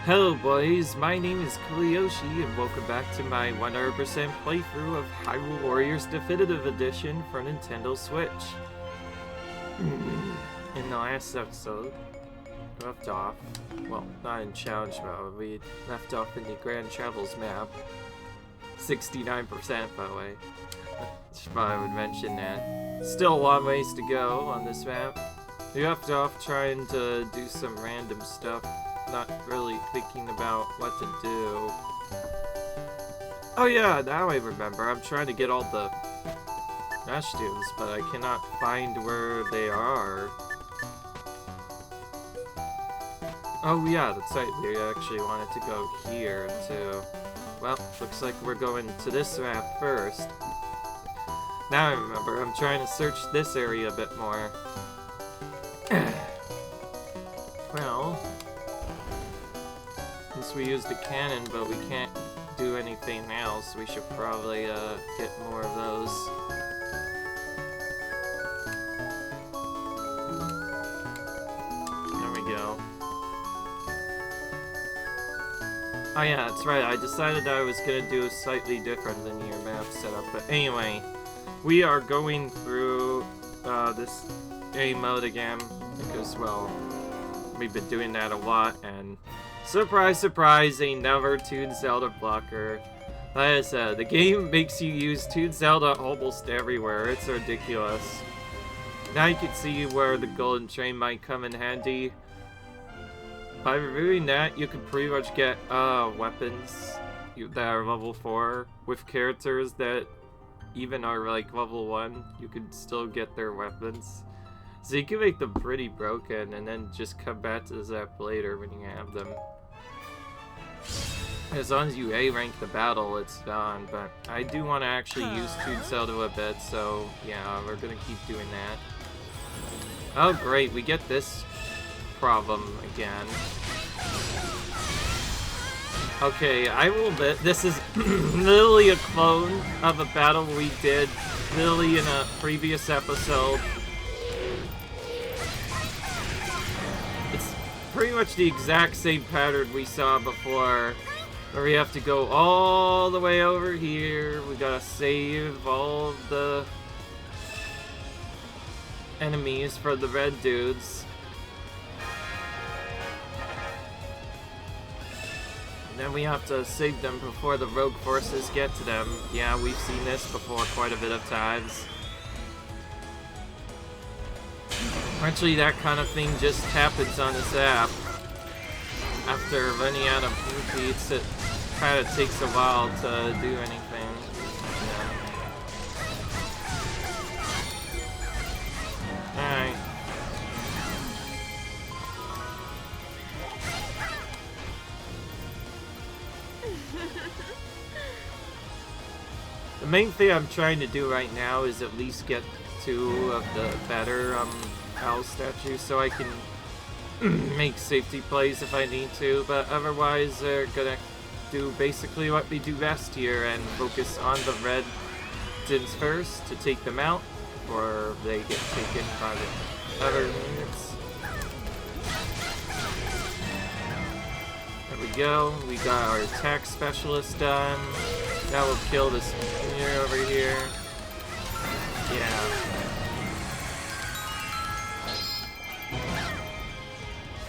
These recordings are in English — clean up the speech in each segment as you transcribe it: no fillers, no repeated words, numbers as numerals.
Hello boys, my name is Kuliyoshi and welcome back to my 100% playthrough of Hyrule Warriors Definitive Edition for Nintendo Switch. In the last episode, we left off, well, not in challenge mode, we left off in the Grand Travels map. 69% by the way. Should probably would mention that. Still a long ways to go on this map. We left off trying to do some random stuff. Not really thinking about what to do. Oh yeah, now I remember. I'm trying to get all the costumes, but I cannot find where they are. Oh yeah, that's right. We actually wanted to go here too. Well, looks like we're going to this map first. Now I remember. I'm trying to search this area a bit more. Well, since we used a cannon, but we can't do anything else, we should probably get more of those. There we go. Oh yeah, that's right, I decided I was gonna do a slightly different linear map setup, but anyway, we are going through this A mode again, because, well, we've been doing that a lot, and surprise, surprise, ain't never Toon Zelda blocker. Like I said, the game makes you use Toon Zelda almost everywhere. It's ridiculous. Now you can see where the golden train might come in handy. By removing that, you can pretty much get weapons that are level 4 with characters that even are like level 1. You can still get their weapons. So you can make them pretty broken and then just come back to the Zap later when you have them. As long as you A-rank the battle, it's done, but I do want to actually use Toon Zelda a bit, so yeah, we're gonna keep doing that. Oh great, we get this problem again. Okay, I will admit, this is literally a clone of a battle we did literally in a previous episode. Pretty much the exact same pattern we saw before, where we have to go all the way over here. We gotta save all of the enemies for the red dudes. And then we have to save them before the rogue forces get to them. Yeah, we've seen this before quite a bit of times. Actually, that kind of thing just happens on this app. After running out of repeats, it kind of takes a while to do anything. Yeah. Alright. The main thing I'm trying to do right now is at least get 2 of the better owl statues so I can make safety plays if I need to, but otherwise they're gonna do basically what we do best here and focus on the red dudes first to take them out before they get taken by the other units. There we go, we got our attack specialist done. That will kill this here over here. Yeah.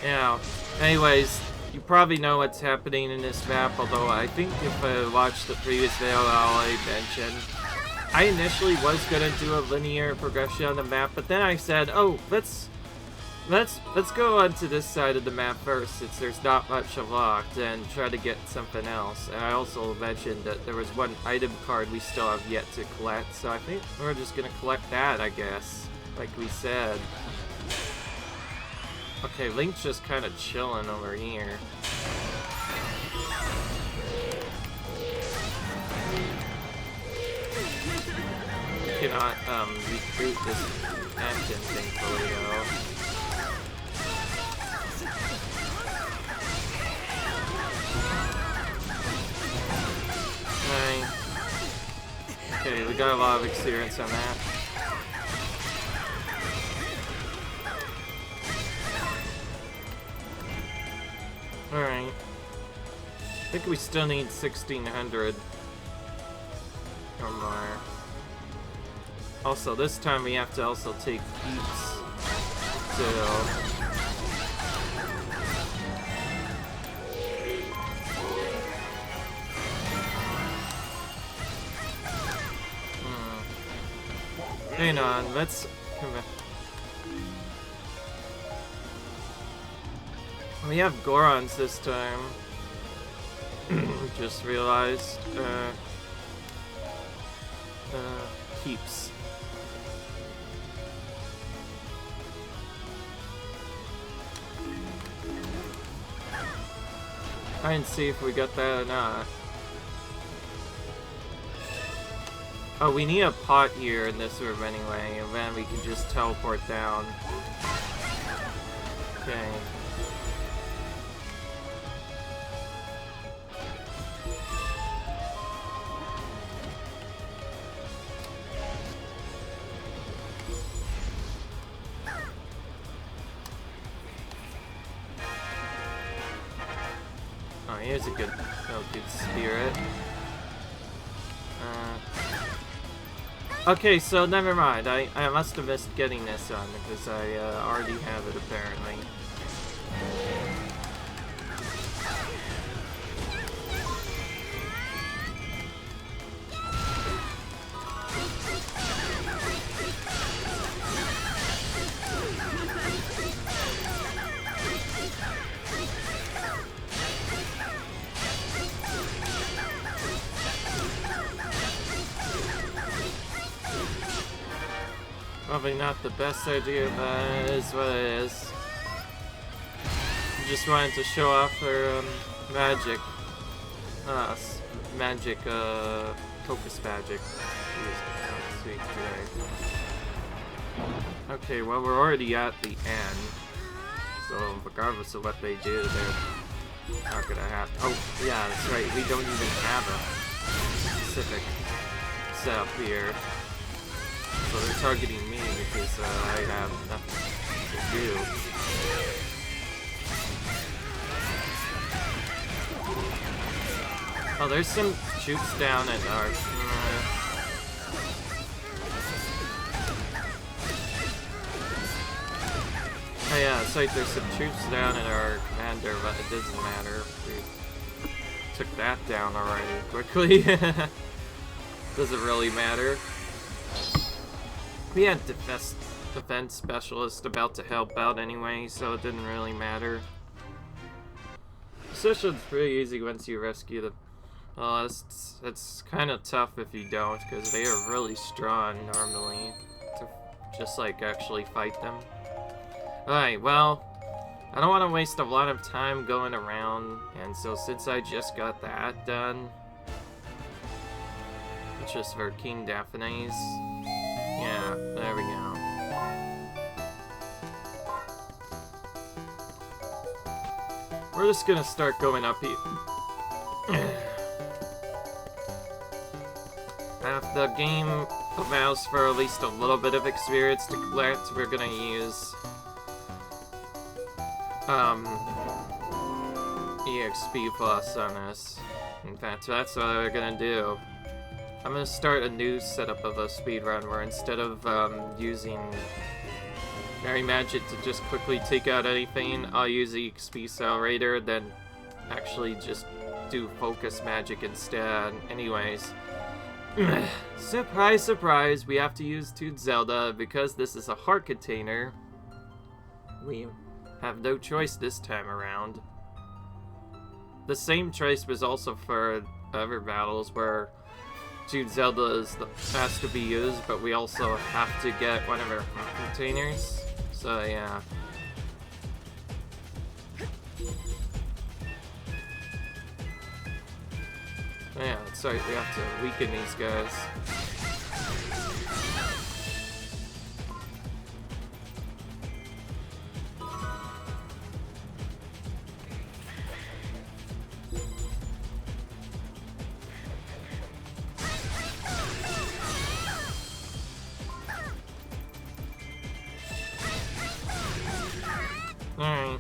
Yeah, anyways, you probably know what's happening in this map, although I think if I watched the previous video I mentioned, I initially was gonna do a linear progression on the map, but then I said, oh, let's go onto this side of the map first, since there's not much unlocked, and try to get something else. And I also mentioned that there was one item card we still have yet to collect, so I think we're just gonna collect that, I guess, like we said. Okay, Link's just kind of chilling over here. You cannot recruit this action thing fully though. Nice. Okay, we got a lot of experience on that. Alright. think we still need 1600 or more. Also, this time we have to also take heaps to... Hang on, let's... We have Gorons this time. Just realized. Keeps. Try and see if we got that or not. Oh, we need a pot here in this room anyway, and then we can just teleport down. Okay. Oh, here's a good spirit. Okay, so never mind. I must have missed getting this on because I already have it apparently. Probably not the best idea, but it is what it is. Just wanted to show off her magic. Focus magic. Sweet today. Okay, well we're already at the end. So regardless of what they do, they're not gonna have... Oh, yeah, that's right. We don't even have a specific setup here. So they're targeting me because I have nothing to do. Oh, there's some troops down at our... Oh yeah, it's like there's some troops down at our commander, but it doesn't matter. We took that down already quickly. Doesn't really matter. We had defense specialist about to help out anyway, so it didn't really matter. Position's pretty easy once you rescue them. Well, it's kind of tough if you don't, because they are really strong normally to just like actually fight them. Alright, well, I don't want to waste a lot of time going around, and so since I just got that done, it's just for King Daphne's. Yeah, there we go. We're just gonna start going up here. If the game allows for at least a little bit of experience to collect, we're gonna use EXP plus on this. In fact, that's what we're gonna do. I'm gonna start a new setup of a speedrun where instead of using Fairy Magic to just quickly take out anything, I'll use the EXP Accelerator, then actually just do Focus Magic instead. Anyways, surprise, surprise, we have to use Toad Zelda because this is a heart container. We have no choice this time around. The same choice was also for other battles where Toad Zelda has to be used, but we also have to get one of our containers. So yeah. Yeah, that's right, we have to weaken these guys. Alright.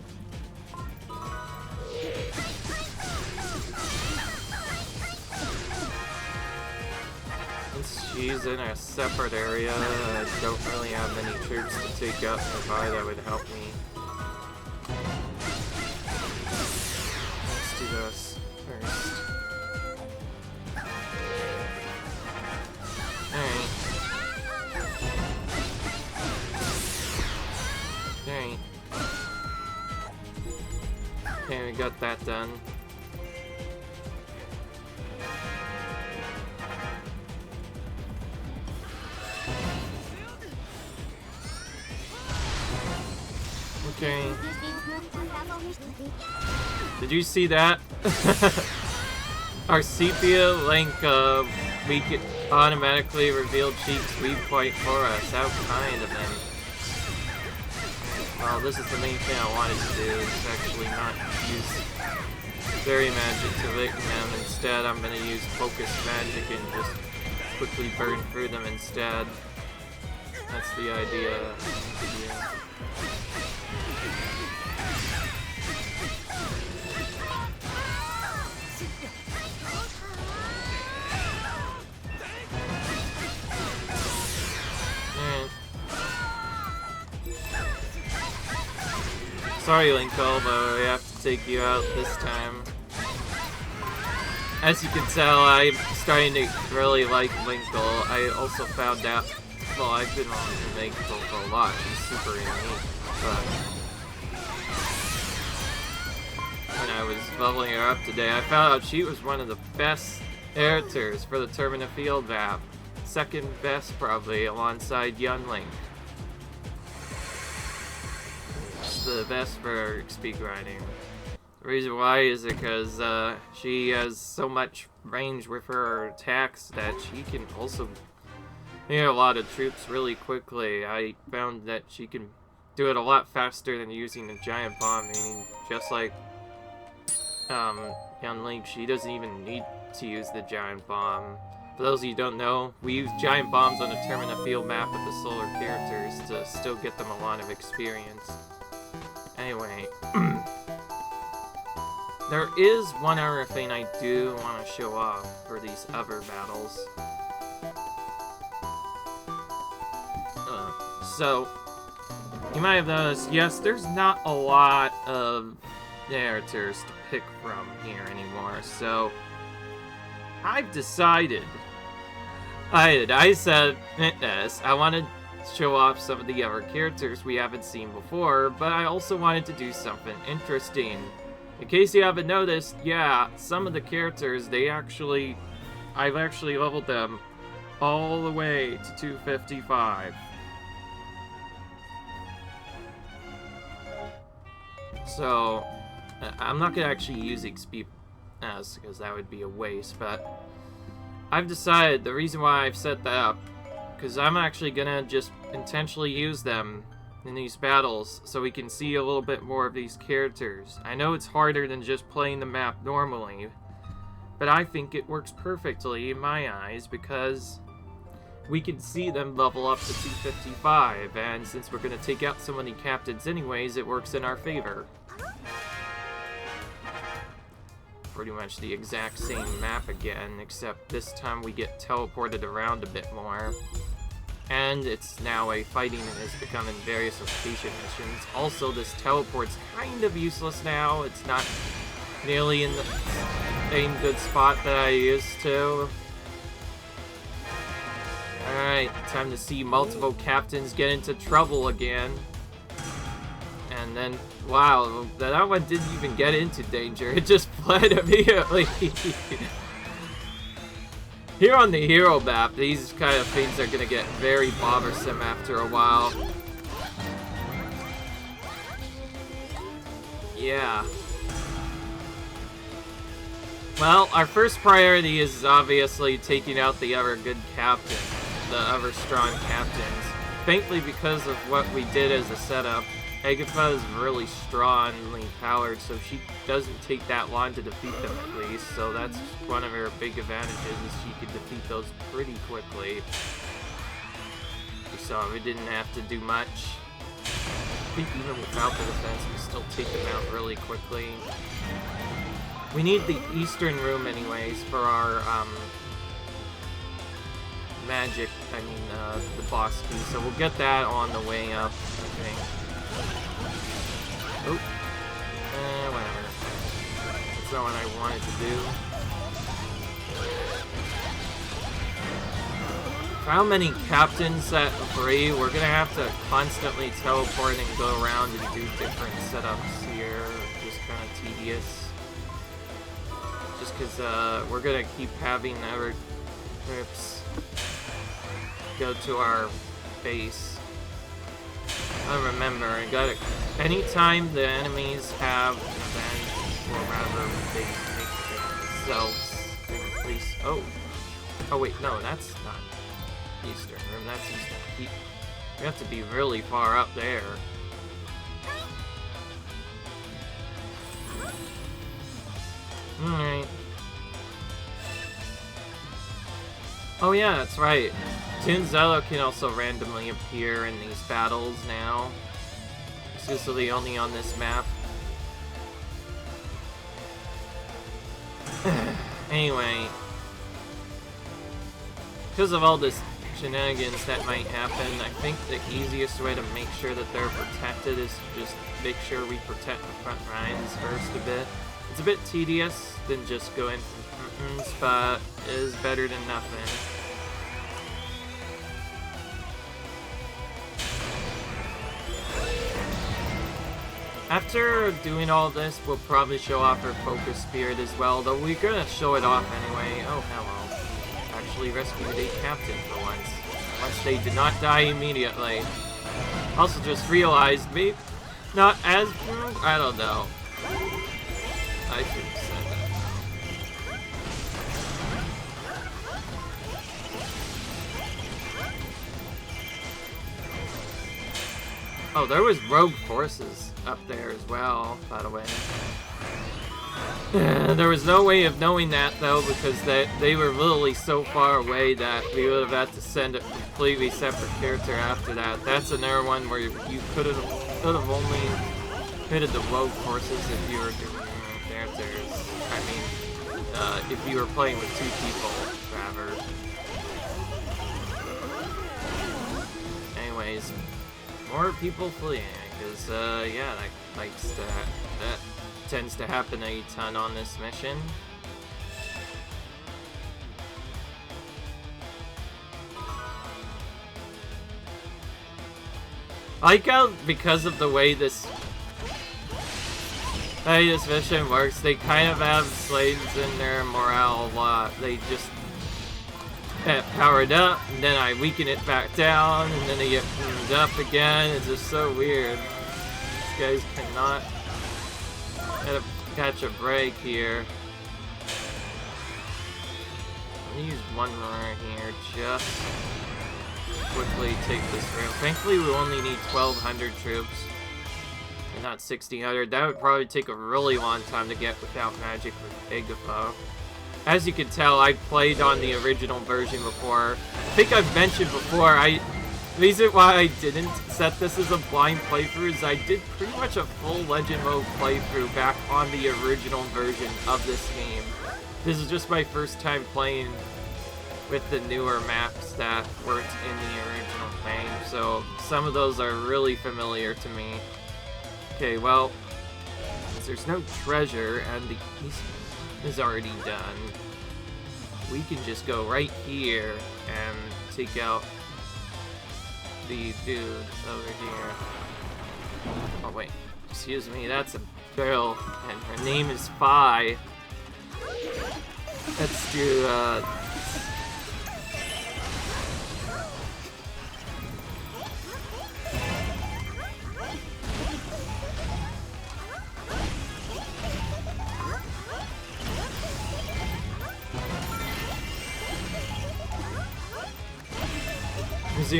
she's in a separate area. I don't really have many troops to take out nearby that would help me. Let's do this first. Alright. Alright. Okay, we got that done. Okay. Did you see that? Our sepia link, we get automatically revealed cheeks weave point for us. How kind of them. Well, this is the main thing I wanted to do, is actually not use fairy magic to lick them. Instead, I'm gonna use focus magic and just quickly burn through them instead. That's the idea. Yeah. Sorry, Linkle, but we have to take you out this time. As you can tell, I'm starting to really like Linkle. I also found out, well, I've been wanting to make Linkle for a lot. She's super unique, but when I was leveling her up today, I found out she was one of the best characters for the Termina Field map. Second best, probably, alongside Young Link. The best for speed grinding. The reason why is because she has so much range with her attacks that she can also hit a lot of troops really quickly. I found that she can do it a lot faster than using a giant bomb, meaning just like Young Link, she doesn't even need to use the giant bomb. For those of you who don't know, we use giant bombs on the Termina Field map with the solar characters to still get them a lot of experience. Anyway, there is one other thing I do want to show off for these other battles. So, you might have noticed, yes, there's not a lot of characters to pick from here anymore, so I've decided, I said, yes, I wanted show off some of the other characters we haven't seen before, but I also wanted to do something interesting. In case you haven't noticed, yeah, some of the characters, I've actually leveled them all the way to 255. So, I'm not going to actually use XP as, because that would be a waste, but I've decided the reason why I've set that up, because I'm actually gonna just intentionally use them in these battles so we can see a little bit more of these characters. I know it's harder than just playing the map normally, but I think it works perfectly in my eyes because we can see them level up to 255, and since we're gonna take out so many captains anyways, it works in our favor. Pretty much the exact same map again, except this time we get teleported around a bit more. And it's now a fighting and has become in various location missions. Also, this teleport's kind of useless now. It's not nearly in the same good spot that I used to. Alright, time to see multiple captains get into trouble again. And then, wow, that one didn't even get into danger. It just fled immediately. Here on the hero map, these kind of things are gonna get very bothersome after a while. Yeah. Well, our first priority is obviously taking out the other good captain, the other strong captains. Thankfully, because of what we did as a setup, Agatha is really strongly powered, so she doesn't take that long to defeat them at least, so that's one of her big advantages, is she can defeat those pretty quickly. So we didn't have to do much. I think even without the defense, we still take them out really quickly. We need the eastern room anyways for our magic, the boss key, so we'll get that on the way up, I think. Oh. Whatever. That's not what I wanted to do. For how many captains that free, we're gonna have to constantly teleport and go around and do different setups here. Just kind of tedious. Just because we're gonna keep having our trips go to our base. I remember, I got it. Anytime the enemies have an event, or rather, they make themselves increase. Oh, wait, no, that's not Eastern Room. That's Eastern. We have to be really far up there. Alright. Oh yeah, that's right. Tunzello can also randomly appear in these battles now. It's usually only on this map. Anyway. Because of all this shenanigans that might happen, I think the easiest way to make sure that they're protected is to just make sure we protect the front lines first a bit. It's a bit tedious than just going from but it is better than nothing. After doing all this, we'll probably show off our focus spirit as well, though we're gonna show it off anyway. Oh, hello. Actually rescued a captain for once. Once they did not die immediately. Also just realized me not as I don't know. I should have said that. Oh, there was rogue forces up there as well, by the way. There was no way of knowing that, though, because they were literally so far away that we would have had to send a completely separate character after that. That's another one where you could have only pitted the rogue forces if you were doing characters. I mean, if you were playing with two people, rather. Anyways, more people fleeing, because, yeah, that tends to happen a ton on this mission. I like how, because of the way this mission works, they kind of have slaves in their morale a lot. They just get powered up, and then I weaken it back down, and then they get powered up again. It's just so weird. These guys cannot catch a break here. I'm gonna use one runner here, just quickly take this room. Thankfully, we only need 1,200 troops, and not 1,600. That would probably take a really long time to get without magic with Igafo. As you can tell, I played on the original version before. I think I've mentioned before, the reason why I didn't set this as a blind playthrough is I did pretty much a full Legend Mode playthrough back on the original version of this game. This is just my first time playing with the newer maps that weren't in the original game, so some of those are really familiar to me. Okay, well, since there's no treasure and the east is already done, we can just go right here and take out the dude over here. Oh wait, excuse me, that's a girl, and her name is Fi. Let's do,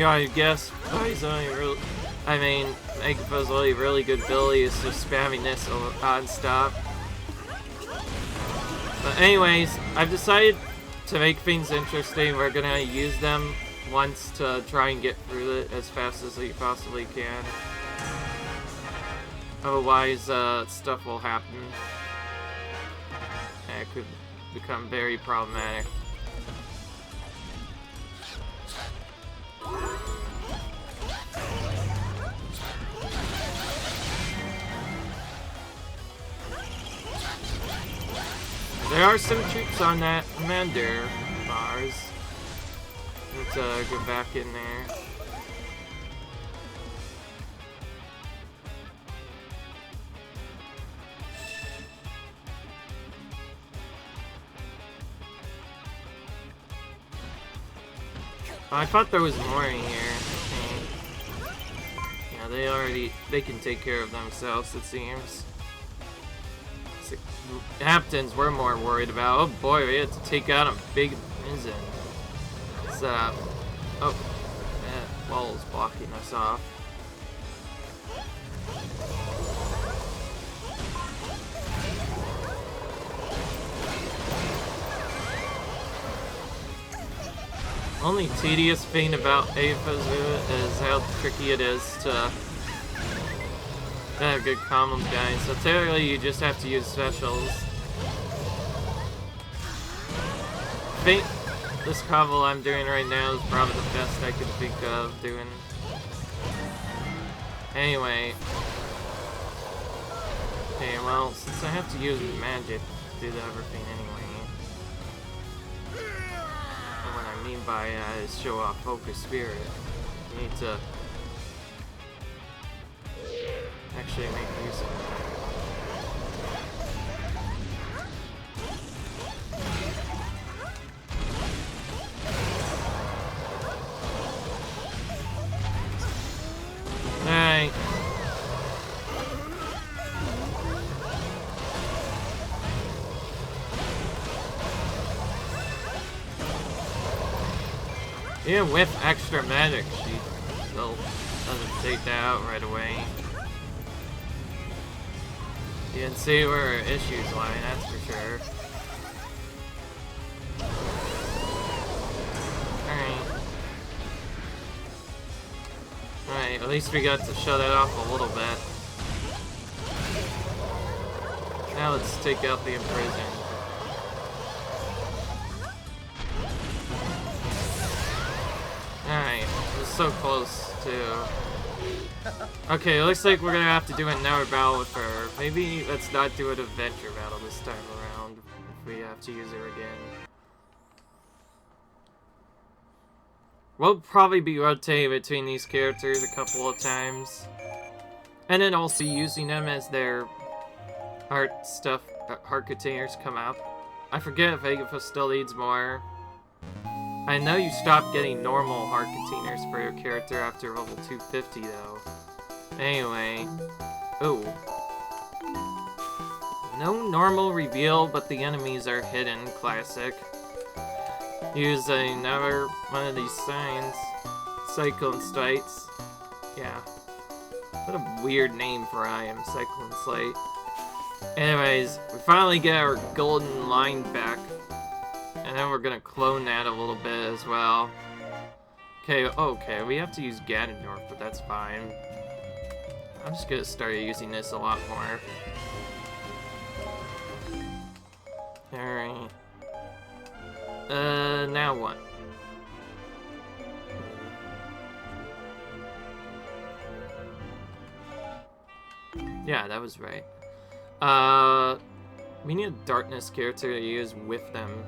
I guess he's only real. I mean, Igafo's only really good ability is just spamming this non-stop. But anyways, I've decided to make things interesting. We're gonna use them once to try and get through it as fast as we possibly can. Otherwise, stuff will happen. And it could become very problematic. There are some troops on that commander bars. Let's go back in there. Oh, I thought there was more in here. Okay. Yeah, they can take care of themselves, it seems. So, captains we're more worried about. Oh boy, we had to take out a big prison. What's up? Oh, that wall's blocking us off. Only tedious thing about Aphazoo is how tricky it is to have good combo guys. So technically you just have to use specials. I think this combo I'm doing right now is probably the best I can think of doing. Anyway. Okay, well, since I have to use magic to do everything anyway. What I mean by is show off focus spirit. You need to actually make use of that. Alright. Even with extra magic, she still doesn't take that out right away. You can see where her issues lie, that's for sure. Alright, at least we got to shut it off a little bit. Now let's take out the imprison. Alright, it was so close to... Okay, it looks like we're gonna have to do another battle with her. Maybe let's not do an adventure battle this time around if we have to use her again. We'll probably be rotating between these characters a couple of times. And then also using them as their heart containers come up. I forget if Agafa still needs more. I know you stopped getting normal heart containers for your character after level 250 though. Anyway. Ooh. No normal reveal, but the enemies are hidden. Classic. Use another one of these signs. Cyclone Slights. Yeah. What a weird name for I am, Cyclone Slight. Anyways, we finally get our golden line back. And then we're gonna clone that a little bit as well. Okay, we have to use Ganon, but that's fine. I'm just gonna start using this a lot more. Alright. Now what? Yeah, that was right. We need a darkness character to use with them.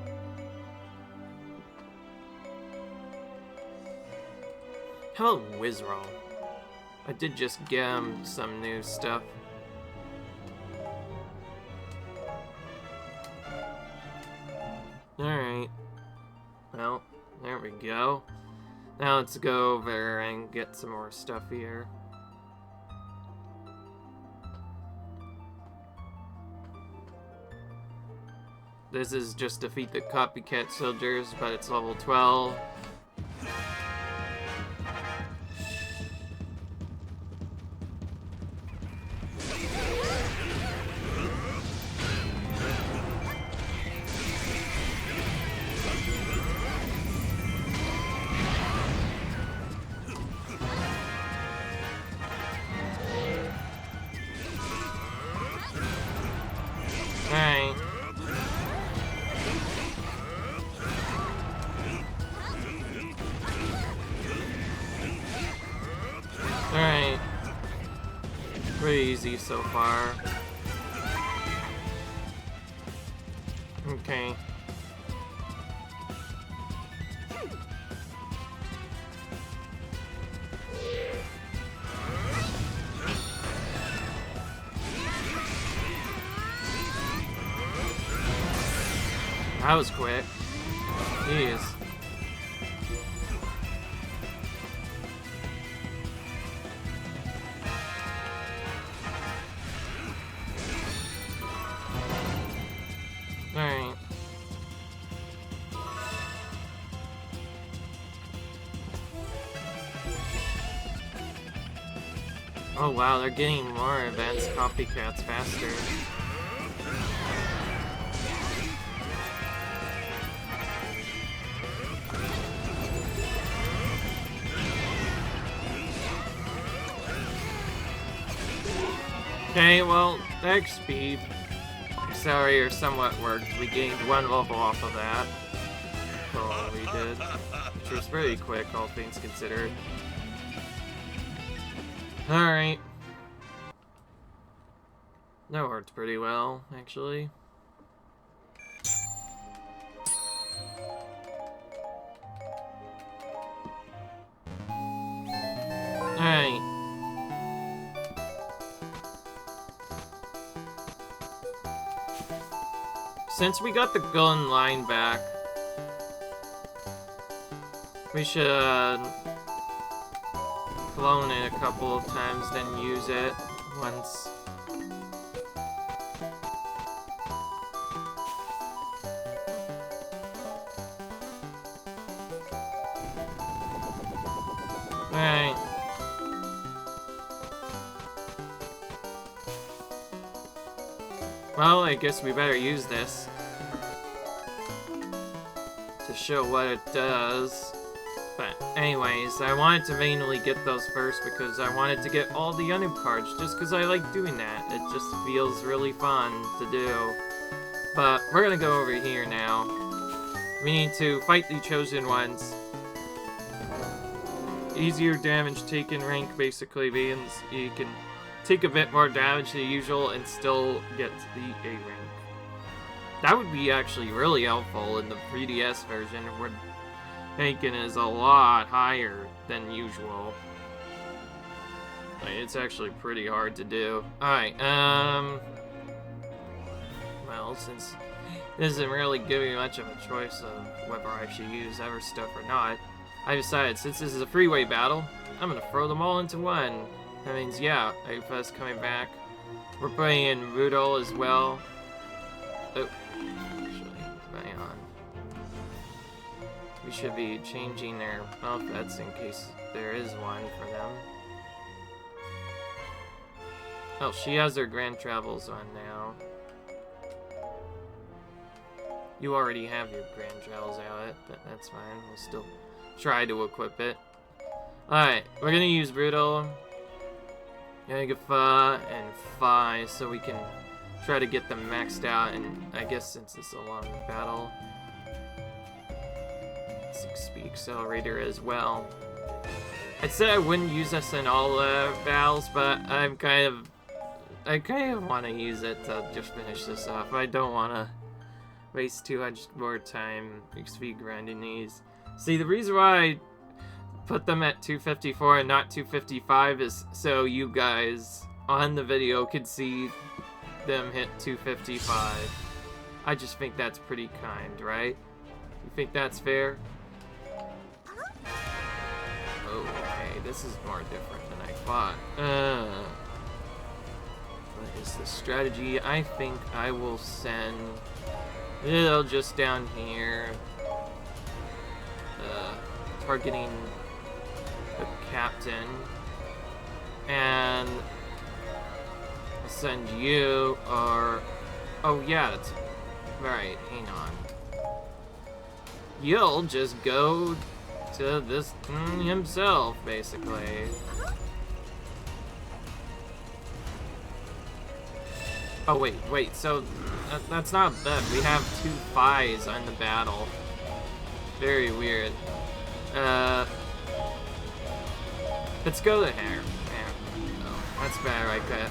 How about Wizroll? I did just get him some new stuff. Alright. Well, there we go. Now let's go over and get some more stuff here. This is just defeat the copycat soldiers, but it's level 12. Alright. Alright. Pretty easy so far. Okay. That was quick. Jeez. Alright. Oh wow, they're getting more advanced copycats faster. Okay, well, the XP accelerator somewhat worked. We gained 1 level off of that. For all we did. Which was pretty quick, all things considered. Alright. That worked pretty well, actually. Alright. Since we got the gun line back, we should clone it a couple of times, then use it once. Alright. Well, I guess we better use this to show what it does. But anyways, I wanted to mainly get those first because I wanted to get all the Unib cards, just because I like doing that. It just feels really fun to do. But we're gonna go over here now. We need to fight the Chosen Ones. Easier damage taken rank basically means you can take a bit more damage than usual and still get the A rank. That would be actually really helpful in the 3DS version where Taken is a lot higher than usual. Like, it's actually pretty hard to do. Alright, well, since this isn't really giving me much of a choice of whether I should use other stuff or not, I decided since this is a freeway battle, I'm gonna throw them all into one. That means, yeah, Aofa's coming back. We're playing Rudol as well. Oh, actually, hang on. We should be changing their outfits in case there is one for them. Oh, she has her Grand Travels on now. You already have your Grand Travels out, but that's fine. We'll still try to equip it. Alright, we're gonna use Rudol, Yagafa, and Fi so we can try to get them maxed out, and I guess since it's a long battle, 6-speed accelerator as well. I said I wouldn't use this in all battles, but I kind of want to use it to just finish this off. I don't want to waste too much more time XP grinding these. See, the reason why I put them at 254 and not 255 is so you guys on the video could see them hit 255. I just think that's pretty kind, right? You think that's fair? Okay, this is more different than I thought. What is the strategy? I think I will send Little just down here. Targeting the captain. And I'll send you, or... Oh yeah, that's... Right, hang on. You'll just go to this himself, basically. Oh wait, so that's not bad. We have 2 Phis on the battle. Very weird. Let's go to hair. Oh, that's bad right there.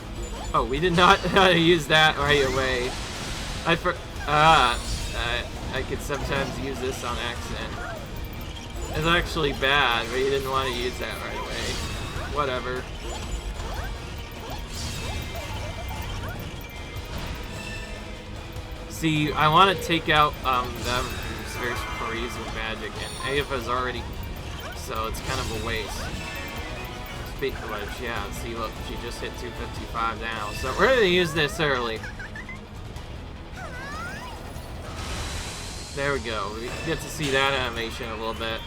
Oh, we did not use that right away. I could sometimes use this on accident. It's actually bad, but you didn't want to use that right away. Whatever. See, I want to take out them whose very freeze with magic, and Ava's already, so it's kind of a waste. Speak of which, yeah, see, look, she just hit 255 now, so we're going to use this early. There we go. We get to see that animation a little bit.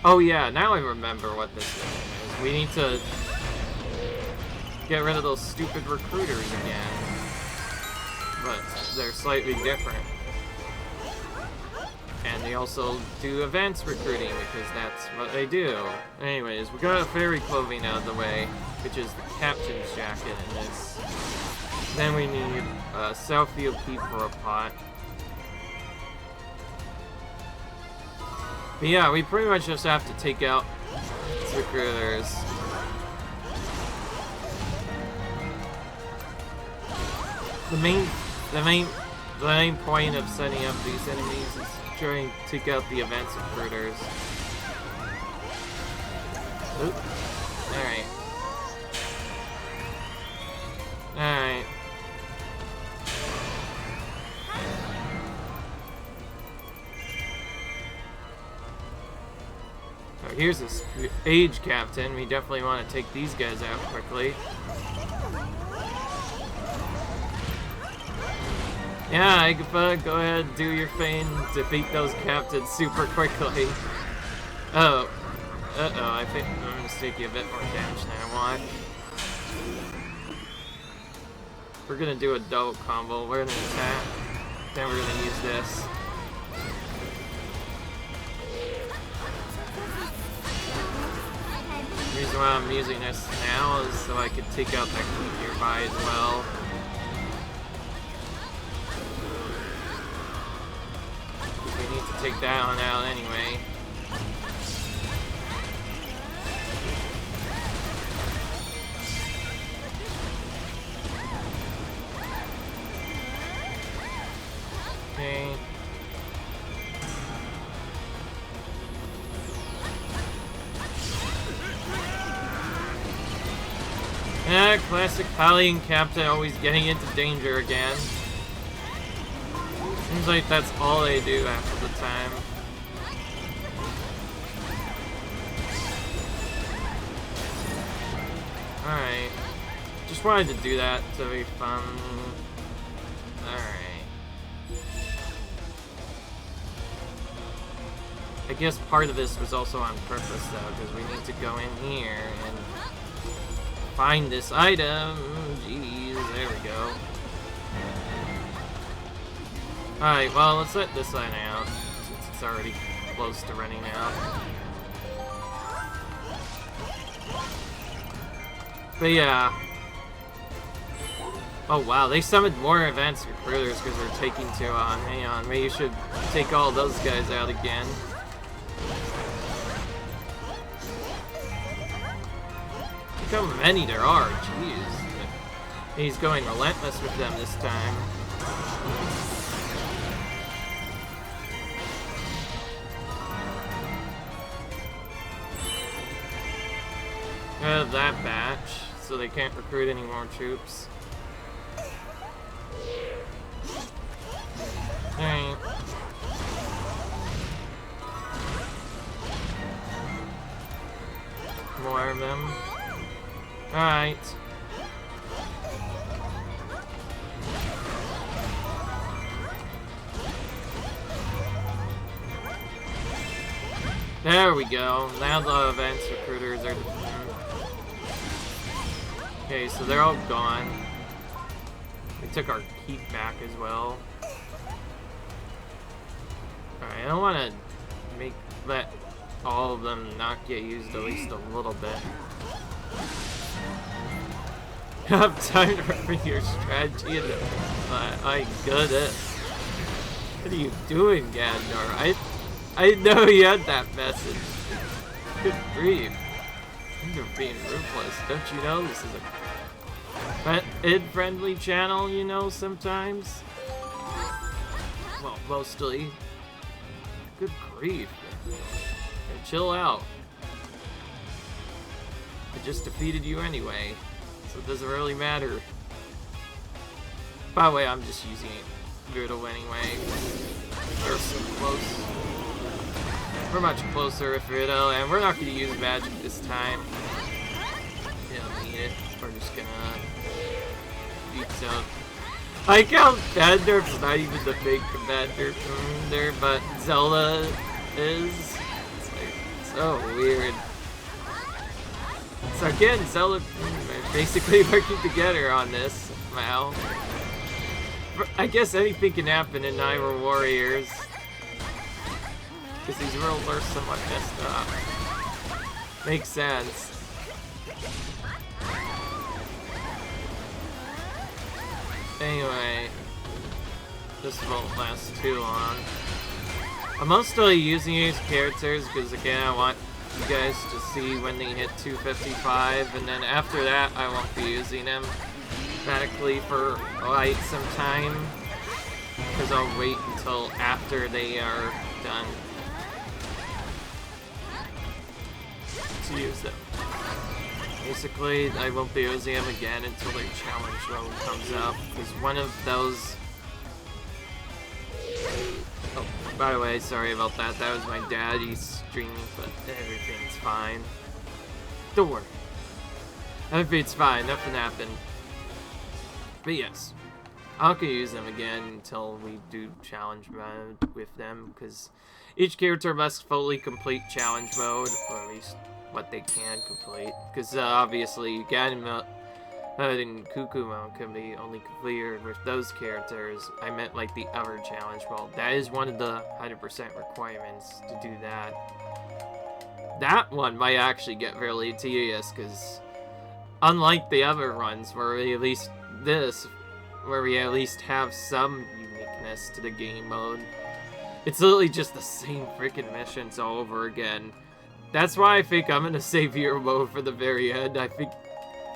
Oh yeah, now I remember what this is. We need to get rid of those stupid recruiters again. But they're slightly different. And they also do advanced recruiting because that's what they do. Anyways, we got a fairy clothing out of the way, which is the captain's jacket in this. Then we need a selfie for a pot. But yeah, we pretty much just have to take out recruiters. The main point of setting up these enemies is trying to take out the advanced recruiters. Oop. Alright. Alright. Oh, here's this age captain. We definitely want to take these guys out quickly. Yeah, Agappa, go ahead, do your thing, defeat those captains super quickly. Oh. Uh-oh, I think I'm gonna take you a bit more damage than I want. We're gonna do a double combo. We're gonna attack, then we're gonna use this. The reason why I'm using this now is so I can take out that creep nearby as well. We need to take that one out anyway. Okay. Yeah, classic Hylian captain always getting into danger again. Seems like that's all they do half the time. Alright. Just wanted to do that to be fun. Alright. I guess part of this was also on purpose though, because we need to go in here and find this item. Jeez, there we go. Alright, well, let's let this line out, since it's already close to running out. But yeah. Oh wow, they summoned more advanced recruiters because we're taking too on. Hang on, maybe you should take all those guys out again. Look how many there are, jeez. He's going relentless with them this time. That batch, so they can't recruit any more troops. Alright. More of them. Alright. There we go. Now the advanced recruiters are... Okay, so they're all gone. We took our keep back as well. Alright, I don't want to let all of them not get used at least a little bit. You have time to remember your strategy and my goodness. What are you doing, Ganon? I know you had that message. Good grief. You're being ruthless. Don't you know this is a friendly channel, you know, sometimes? Well, mostly. Good grief. And chill out. I just defeated you anyway, so it doesn't really matter. By the way, I'm just using Riddle anyway. We're so close. We're much closer with Riddle, and we're not going to use magic this time. We don't need it. We're just gonna beat some. I count Commander's not even the big Commander there, but Zelda is. It's like so weird. So again, Zelda basically working together on this now. I guess anything can happen in Hyrule Warriors. Because these worlds are somewhat messed up. Makes sense. Anyway, this won't last too long. I'm mostly using these characters because again I want you guys to see when they hit 255, and then after that I won't be using them automatically for quite some time because I'll wait until after they are done to use them. Basically, I won't be using them again until their challenge mode comes up, because one of those... Oh, by the way, sorry about that. That was my dad. He's streaming, but everything's fine. Don't worry. Everything's fine. Nothing happened. But yes, I'll use them again until we do challenge mode with them, because each character must fully complete challenge mode, or at least what they can complete. Because obviously, Ganon and Cucco mode can be only completed with those characters. I meant like the other challenge mode. That is one of the 100% requirements to do that. That one might actually get really tedious, because unlike the other ones, where we at least where we at least have some uniqueness to the game mode, it's literally just the same freaking missions all over again. That's why I think I'm gonna save hero mode for the very end. I think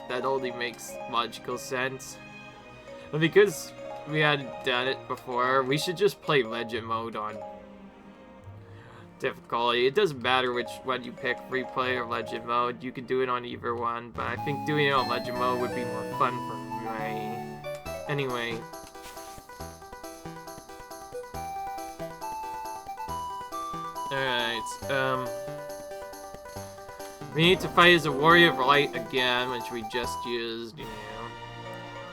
that only makes logical sense. But because we hadn't done it before, we should just play legend mode on difficulty. It doesn't matter which one you pick, free play or legend mode. You can do it on either one, but I think doing it on legend mode would be more fun for me. Anyway. Alright, we need to fight as a Warrior of Light again, which we just used, you know.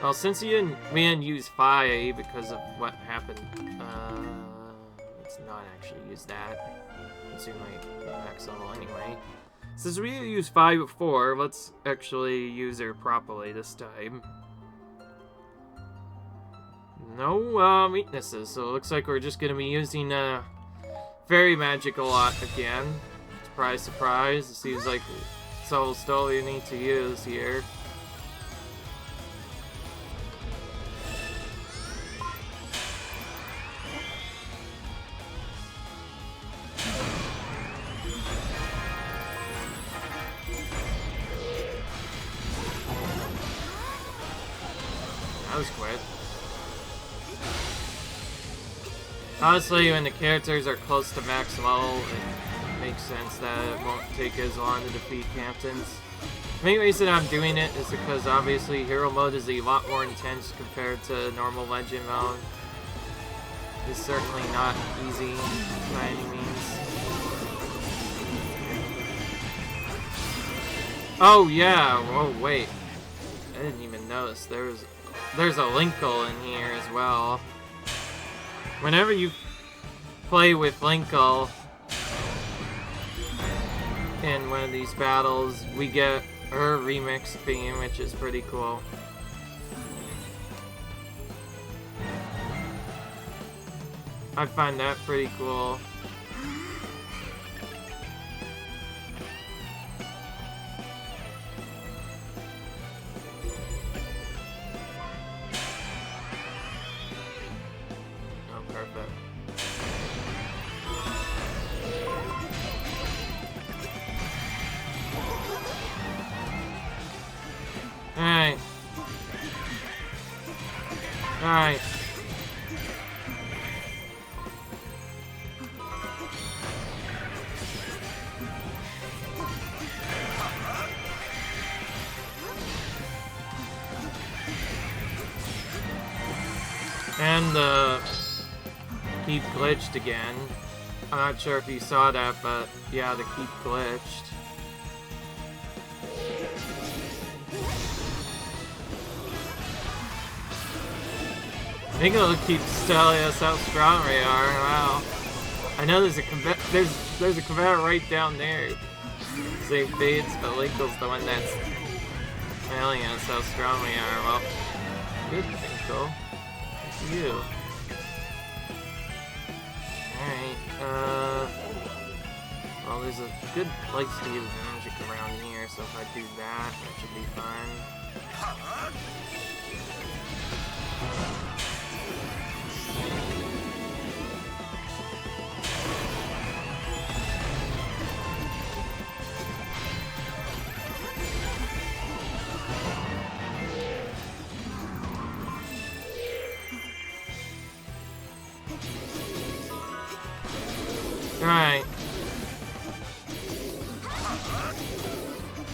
Well, since we didn't use Fire because of what happened, let's not actually use that. Let's do my max level anyway. Since we used Fire before, let's actually use her properly this time. No weaknesses, so it looks like we're just gonna be using Fairy Magic a lot again. Surprise, surprise. It seems like it's almost all you need to use here. That was quick. Honestly, when the characters are close to max level, it makes sense that it won't take as long to defeat captains. The main reason I'm doing it is because obviously hero mode is a lot more intense compared to normal legend mode. It's certainly not easy by any means. Oh yeah, oh wait. I didn't even notice. There's a Linkle in here as well. Whenever you play with Linkle in one of these battles, we get her remix theme, which is pretty cool. I find that pretty cool. And keep glitched again. I'm not sure if you saw that, but yeah, the keep glitched. Nicola keeps telling us how strong we are. Wow. I know there's a combat right down there. Save Fates, but Linkle's the one that's telling us how strong we are. Well, good, Linkle. It's you. Alright, well, there's a good place to use magic around here, so if I do that, that should be fine. Alright.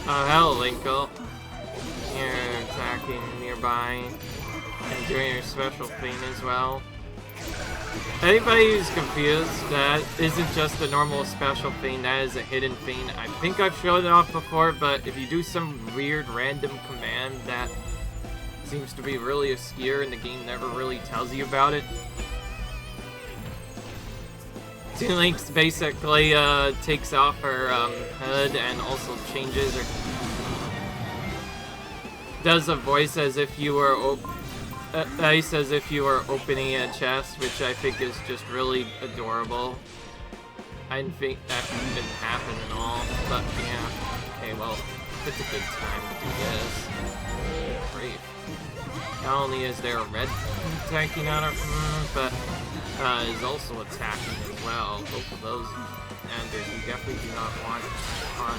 Oh, hello, Linkle. You're attacking nearby and doing your special thing as well. Anybody who's confused, that isn't just a normal special thing, that is a hidden thing. I think I've shown it off before, but if you do some weird random command that seems to be really obscure and the game never really tells you about it, Toon Link's basically takes off her hood and also changes her... does a voice as if you were opening a chest, which I think is just really adorable. I didn't think that could even happen at all, but yeah. Okay, well, it's a good time to do this. Great. Not only is there a red attacking on her, but is also attacking as well. Both of those enders you definitely do not want on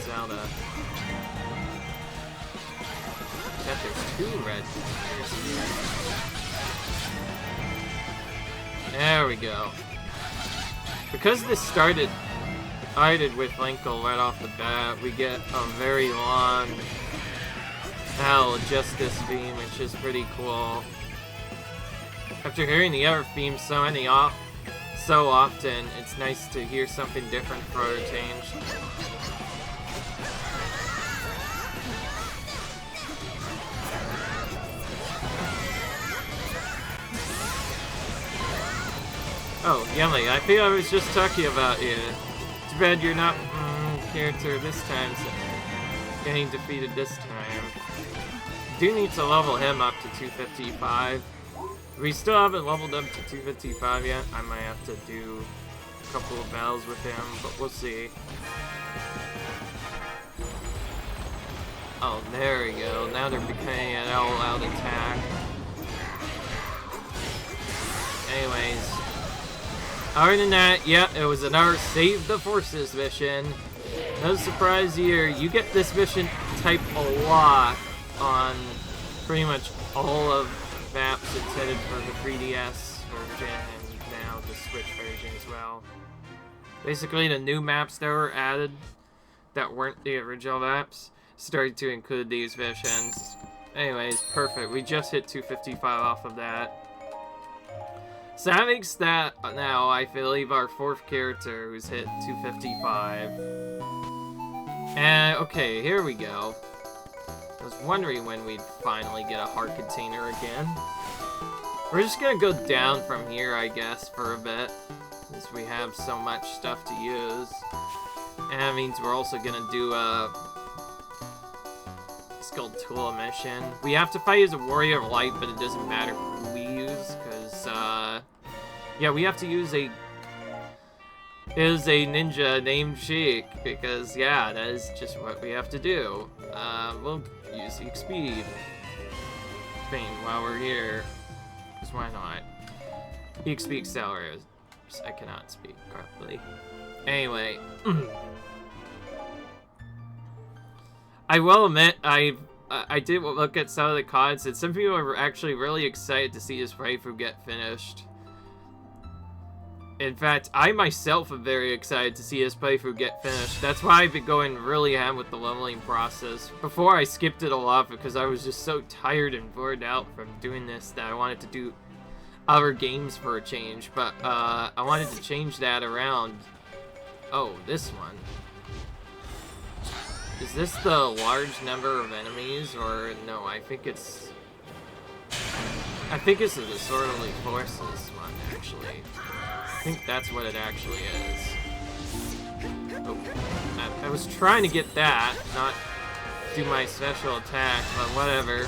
Zelda. Except there's two red enders here. There we go. Because this started with Linkle right off the bat, we get a very long Justice theme, which is pretty cool. After hearing the other themes so often, it's nice to hear something different for a change. Oh, Yummy, I think I was just talking about you. Too bad you're not character this time, so getting defeated this time. Do need to level him up to 255. We still haven't leveled up to 255 yet. I might have to do a couple of battles with him, but we'll see. Oh, there we go. Now they're becoming an all-out attack. Anyways. Other than that, yeah, it was another Save the Forces mission. No surprise here. You get this mission type a lot on pretty much all of maps intended for the 3DS version and now the Switch version as well. Basically, the new maps that were added that weren't the original maps started to include these missions. Anyways, perfect. We just hit 255 off of that. So that makes that now, I believe, our fourth character who's hit 255. And, okay, here we go. I was wondering when we'd finally get a heart container again. We're just gonna go down from here, I guess, for a bit, since we have so much stuff to use. And that means we're also gonna do a Skulltulas mission. We have to fight as a warrior of light, but it doesn't matter who we use, because, yeah, we have to use a ninja named Sheik, because, yeah, that is just what we have to do. We'll use the XP thing while we're here, because why not? XP accelerators. I cannot speak correctly. Anyway. I will admit, I did look at some of the comments, and some people are actually really excited to see this playthrough get finished. In fact, I myself am very excited to see this playthrough get finished. That's why I've been going really ham with the leveling process. Before, I skipped it a lot because I was just so tired and bored out from doing this that I wanted to do other games for a change, but I wanted to change that around. Oh, this one. Is this the large number of enemies, or no? I think it's the disorderly forces one, actually. I think that's what it actually is. Oh, I was trying to get that, not do my special attack, but whatever.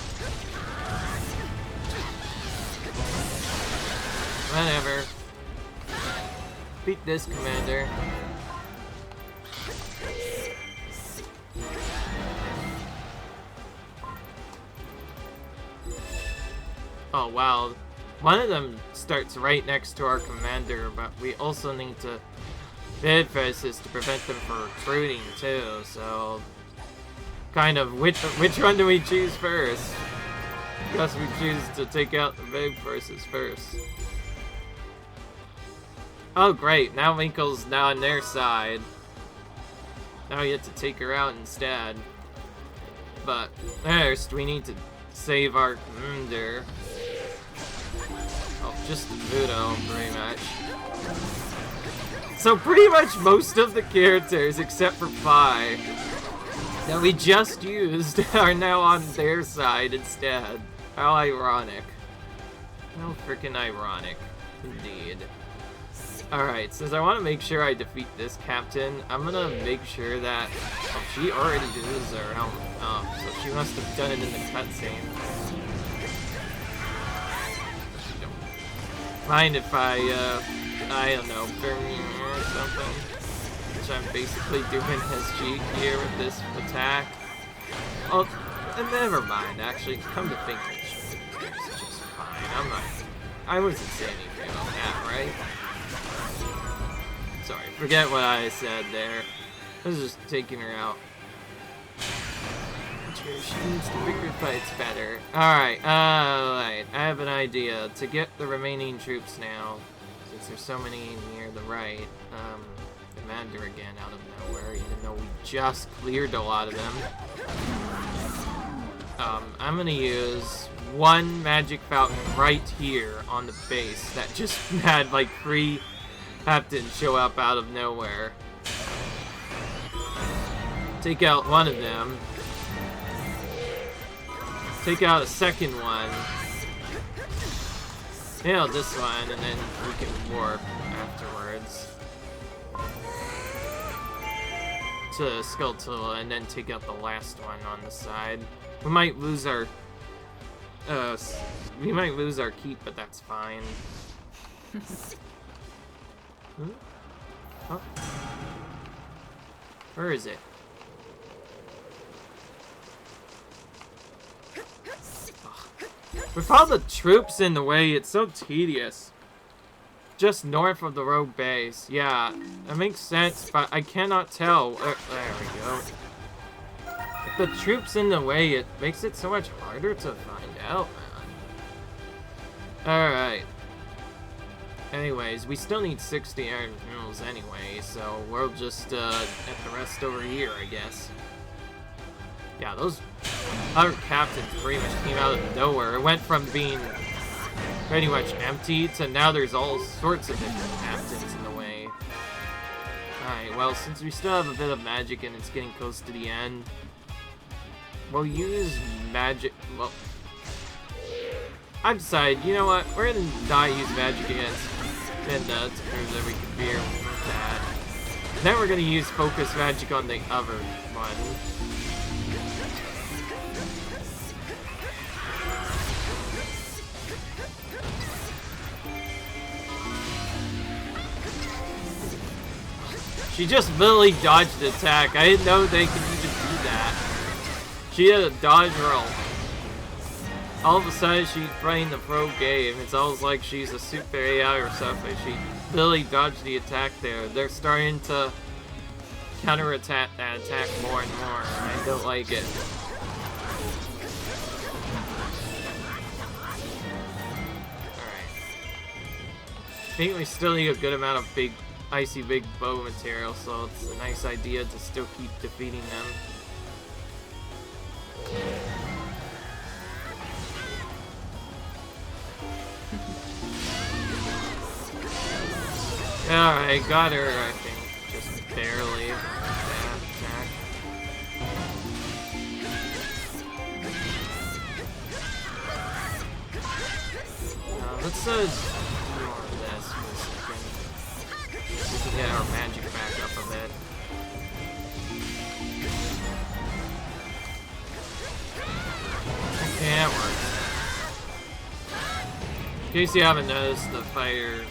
Whatever. Beat this commander. Oh wow, one of them starts right next to our commander, but we also need to bid versus to prevent them from recruiting too, so kind of which one do we choose first? I guess we choose to take out the big forces first. Oh great, now Winkle's now on their side. Now we have to take her out instead. But first we need to save our commander. Oh, just Voodoo, pretty much. So pretty much most of the characters, except for Phi, that we just used are now on their side instead. How ironic. How freaking ironic. Indeed. Alright, since I want to make sure I defeat this captain, I'm gonna make sure that... Oh, she already uses her helmet. Oh, so she must have done it in the cutscene. Mind if I don't know, burn you or something? Which I'm basically doing as cheat here with this attack. Oh, never mind, actually, come to think of it, it's just fine. I wasn't saying anything about that, right? Sorry, forget what I said there. I was just taking her out. She needs to pick her fights better. Alright, I have an idea. To get the remaining troops now, since there's so many near the right, Commander again out of nowhere, even though we just cleared a lot of them. I'm gonna use one Magic Fountain right here on the base that just had like 3 captains show up out of nowhere. Take out one of them. Take out a second one. Nail this one, and then we can warp afterwards to Skulltula, and then take out the last one on the side. We might lose our keep, but that's fine. Huh? Where is it? With all the troops in the way, it's so tedious. Just north of the rogue base. Yeah, that makes sense, but I cannot tell. There we go. If the troops in the way, it makes it so much harder to find out, man. Alright. Anyways, we still need 60 iron minerals anyway, so we'll just get the rest over here, I guess. Yeah, those other captains pretty much came out of nowhere. It went from being pretty much empty to now there's all sorts of different captains in the way. Alright, well, since we still have a bit of magic and it's getting close to the end, we'll use magic. Well, I've decided, you know what? We're gonna not use magic against Pinda to prove that we can beat that. And then we're gonna use focus magic on the other one. She just literally dodged the attack. I didn't know they could even do that. She had a dodge roll. All of a sudden, she's playing the pro game. It's almost like she's a super AI or something. She literally dodged the attack there. They're starting to counter-attack that attack more and more. I don't like it. Alright. I think we still need a good amount of icy big bow material, so it's a nice idea to still keep defeating them. Alright, got her, I think. Just barely. Attack. Let's do more of this for a second. We can get our magic back up a bit. Okay, that works. In case you haven't noticed, the fire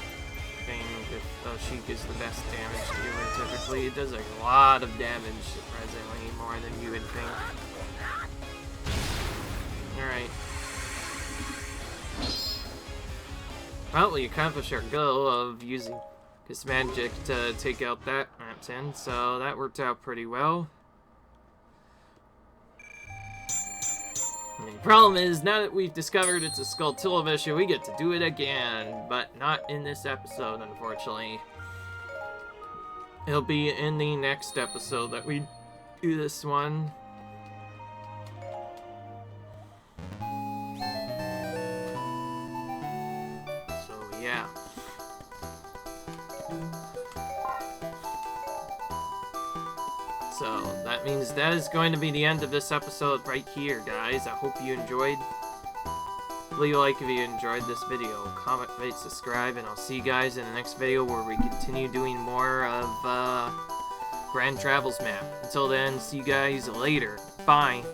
thing with Sheik is the best damage dealer typically. It does a lot of damage, surprisingly, more than you would think. Alright. Well, we accomplished our goal of using this magic to take out that map's end, so that worked out pretty well. And the problem is, now that we've discovered it's a Skulltulas issue, we get to do it again, but not in this episode, unfortunately. It'll be in the next episode that we do this one. Yeah. So, that means that is going to be the end of this episode right here, guys. I hope you enjoyed. Leave a like if you enjoyed this video. Comment, rate, subscribe, and I'll see you guys in the next video where we continue doing more of Grand Travels map. Until then, see you guys later. Bye.